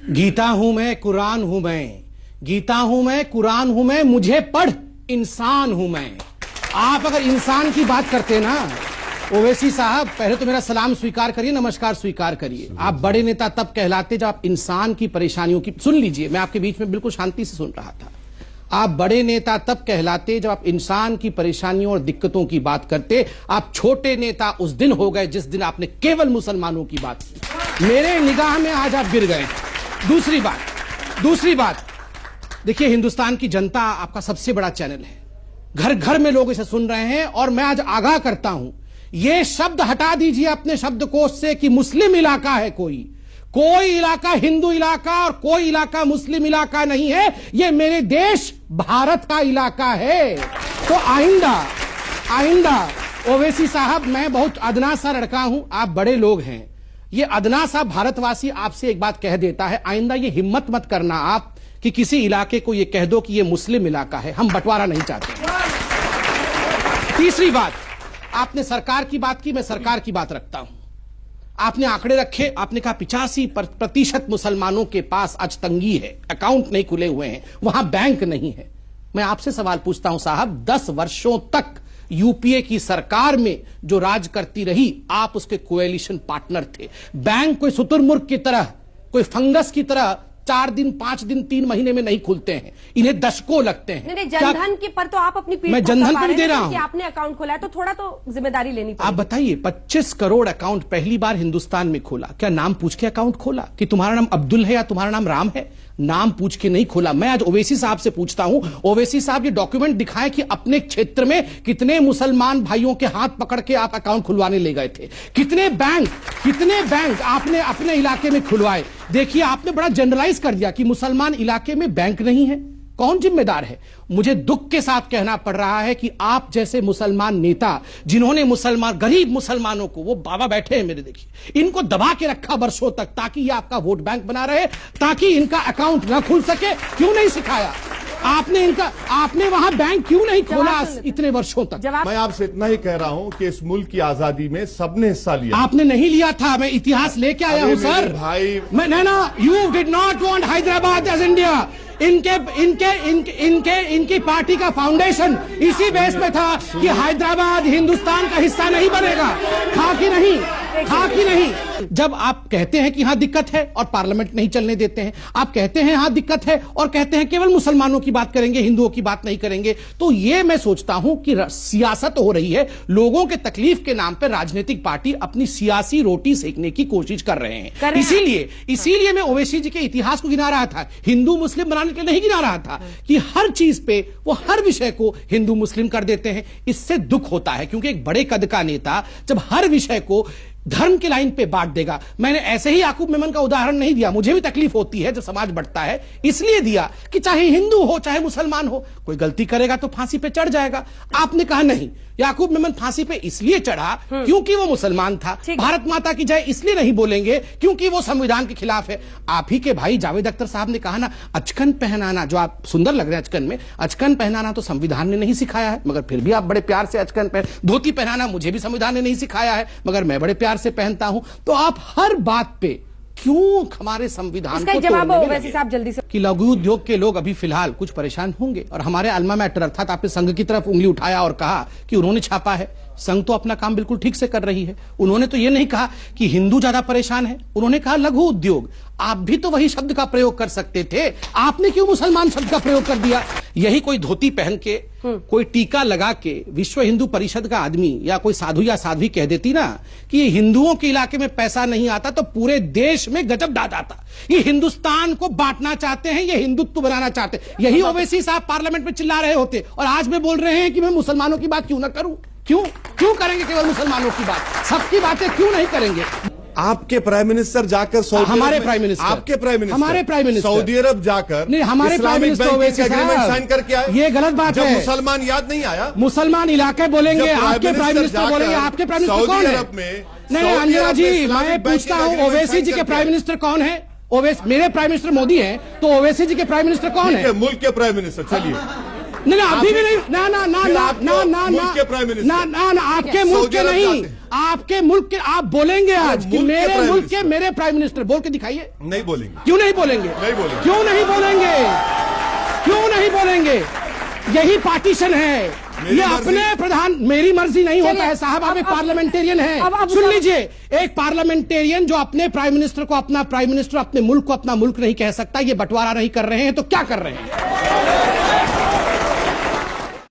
गीता हूं मैं, कुरान हूं मैं, गीता हूं मैं, कुरान हूं मैं, मुझे पढ़ इंसान हूं मैं। आप अगर इंसान की बात करते ना ओवैसी साहब, पहले तो मेरा सलाम स्वीकार करिए, नमस्कार स्वीकार करिए। आप बड़े नेता तब कहलाते जब आप इंसान की परेशानियों की, सुन लीजिए, मैं आपके बीच में बिल्कुल शांति से सुन रहा था। आप बड़े नेता तब कहलाते जब आप इंसान की परेशानियों और दिक्कतों की बात करते। आप छोटे नेता उस दिन हो गए जिस दिन आपने केवल मुसलमानों की बात की। मेरे निगाह में आज आप गिर गए। दूसरी बात, देखिए, हिंदुस्तान की जनता आपका सबसे बड़ा चैनल है, घर घर में लोग इसे सुन रहे हैं, और मैं आज आगाह करता हूं, यह शब्द हटा दीजिए अपने शब्दकोश से कि मुस्लिम इलाका है। कोई इलाका हिंदू इलाका और कोई इलाका मुस्लिम इलाका नहीं है। यह मेरे देश भारत का इलाका है। तो आइंदा ओवैसी साहब, मैं बहुत अदना सा लड़का हूं, आप बड़े लोग हैं, ये अदना सा भारतवासी आपसे एक बात कह देता है, आइंदा ये हिम्मत मत करना आप कि किसी इलाके को ये कह दो कि ये मुस्लिम इलाका है। हम बंटवारा नहीं चाहते। तीसरी बात, आपने सरकार की बात की, मैं सरकार की बात रखता हूं। आपने आंकड़े रखे, आपने कहा 85% मुसलमानों के पास आज तंगी है, अकाउंट नहीं खुले हुए हैं, वहां बैंक नहीं है। मैं आपसे सवाल पूछता हूं साहब, 10 वर्षों तक यूपीए की सरकार में जो राज करती रही, आप उसके कोएलिशन पार्टनर थे। बैंक कोई शुतुरमुर्ग की तरह, कोई फंगस की तरह 4 दिन, 5 दिन, 3 महीने में नहीं खुलते हैं, इन्हें दशकों लगते हैं। नहीं, जनधन के पर तो आप अपनी पीठ, मैं जनधन पर दे रहा हूं कि आपने अकाउंट खोला है, तो थोड़ा तो जिम्मेदारी लेनी पड़ेगी। आप बताइए, 25 करोड़ अकाउंट पहली बार हिंदुस्तान में खोला। क्या नाम पूछ के अकाउंट खोला कि तुम्हारा नाम अब्दुल है या तुम्हारा नाम राम है? नाम पूछ के नहीं खोला। मैं आज ओवैसी साहब से पूछता हूं, ओवैसी साहब ये डॉक्यूमेंट दिखाएं कि अपने क्षेत्र में कितने मुसलमान भाइयों के हाथ पकड़ के आप अकाउंट खुलवाने ले गए थे, कितने बैंक आपने अपने इलाके में खुलवाए। देखिए, आपने बड़ा जनरलाइज कर दिया कि मुसलमान इलाके में बैंक नहीं है। कौन जिम्मेदार है? मुझे दुख के साथ कहना पड़ रहा है कि आप जैसे मुसलमान नेता, जिन्होंने गरीब मुसलमानों को, वो बाबा बैठे हैं मेरे, देखिए, इनको दबा के रखा वर्षों तक ताकि ये आपका वोट बैंक बना रहे, ताकि इनका अकाउंट न खुल सके। क्यों नहीं सिखाया आपने वहां बैंक क्यों नहीं खोला इतने वर्षों तक? मैं आपसे इतना ही कह रहा हूं कि इस मुल्क की आजादी में सबने हिस्सा लिया। आपने नहीं लिया था, मैं इतिहास लेके आया हूं सर भाई। You did not want Hyderabad as India. इनकी पार्टी का फाउंडेशन इसी बेस पे था कि हैदराबाद हिंदुस्तान का हिस्सा नहीं बनेगा। था कि नहीं? जब आप कहते हैं कि यहां दिक्कत है और पार्लियामेंट नहीं चलने देते हैं, आप कहते हैं यहां दिक्कत है और कहते हैं केवल मुसलमानों की बात करेंगे, हिंदुओं की बात नहीं करेंगे, तो ये मैं सोचता हूं कि सियासत हो रही है। लोगों के तकलीफ के नाम पर राजनीतिक पार्टी अपनी सियासी रोटी सेकने की कोशिश कर रहे हैं। इसीलिए मैं ओवैसी जी के इतिहास को गिना रहा था, हिंदू मुस्लिम बनाने के लिए नहीं गिना रहा था कि हर चीज पे वो हर विषय को हिंदू मुस्लिम कर देते हैं। इससे दुख होता है, क्योंकि एक बड़े कद का नेता जब हर विषय को धर्म की लाइन पे बांट देगा। मैंने ऐसे ही याकूब मेमन का उदाहरण नहीं दिया, मुझे भी तकलीफ होती है जब समाज बढ़ता है, इसलिए दिया कि चाहे हिंदू हो चाहे मुसलमान हो, कोई गलती करेगा तो फांसी पे चढ़ जाएगा। आपने कहा नहीं, याकूब मेमन फांसी पे इसलिए चढ़ा क्योंकि वो मुसलमान था। भारत माता की जय इसलिए नहीं बोलेंगे क्योंकि वो संविधान के खिलाफ है। आप ही के भाई जावेद अख्तर साहब ने कहा ना, अचकन पहनाना, जो आप सुंदर लग रहे हैं अचकन में, अचकन पहनाना तो संविधान ने नहीं सिखाया है, मगर फिर भी आप बड़े प्यार से अचकन धोती पहनाना मुझे भी संविधान ने नहीं सिखाया है, मगर मैं बड़े प्यार से पहनता हूं। तो आप हर बात पे क्यों हमारे संविधान को तोड़ने में लगे? जल्दी से कि लघु उद्योग के लोग अभी फिलहाल कुछ परेशान होंगे, और हमारे अल्मा मैटर अर्थात आपने संघ की तरफ उंगली उठाया और कहा कि उन्होंने छापा है। संघ तो अपना काम बिल्कुल ठीक से कर रही है। उन्होंने तो ये नहीं कहा कि हिंदू ज्यादा परेशान है, उन्होंने कहा लघु उद्योग। आप भी तो वही शब्द का प्रयोग कर सकते थे, आपने क्यों मुसलमान शब्द का प्रयोग कर दिया? यही कोई धोती पहन के, कोई टीका लगा के विश्व हिंदू परिषद का आदमी या कोई साधु या साध्वी कह देती ना कि ये हिंदुओं के इलाके में पैसा नहीं आता, तो पूरे देश में गजब डांट आता। ये हिंदुस्तान को बांटना चाहते हैं, ये हिंदुत्व बनाना चाहते हैं। यही ओवैसी साहब पार्लियामेंट में चिल्ला रहे होते, और आज में बोल रहे हैं कि मैं मुसलमानों की बात क्यों ना करूं। क्यों करेंगे केवल मुसलमानों की बात? सबकी बातें क्यों नहीं करेंगे? आपके प्राइम मिनिस्टर जाकर हमारे प्राइम मिनिस्टर सऊदी अरब जाकर नहीं, हमारे प्राइम मिनिस्टर साइन करके आए। ये गलत बात है। मुसलमान याद नहीं आया? मुसलमान इलाके बोलेंगे, आपके प्राइम मिनिस्टर बोलेंगे। आपके प्राइम मिनिस्टर कौन है? नहीं अंजना जी, मैं पूछता हूँ ओवैसी जी के प्राइम मिनिस्टर कौन है? मेरे प्राइम मिनिस्टर मोदी है, तो ओवैसी जी के प्राइम मिनिस्टर कौन है? मुल्क के प्राइम मिनिस्टर। चलिए, नहीं अभी भी नहीं, ना आपके मुल्क के नहीं, आपके मुल्क के आप बोलेंगे आज कि मुल्क के मेरे प्राइम मुल्क के मिनिस्टर। मेरे प्राइम मिनिस्टर, बोल के दिखाइए। नहीं बोलेंगे। क्यों नहीं बोलेंगे? नहीं बोलेंगे। क्यों नहीं बोलेंगे? क्यों नहीं बोलेंगे? यही पार्टीशन है। मेरी ये मर्जी। अपने प्रधान, मेरी मर्जी नहीं होता चलिए, है साहब, आप अब- एक पार्लियामेंटेरियन अब है। सुन सब- लीजिए, एक पार्लियामेंटेरियन जो अपने प्राइम मिनिस्टर को अपना प्राइम मिनिस्टर, अपने मुल्क को अपना मुल्क नहीं कह सकता, ये बंटवारा नहीं कर रहे हैं तो क्या कर रहे हैं?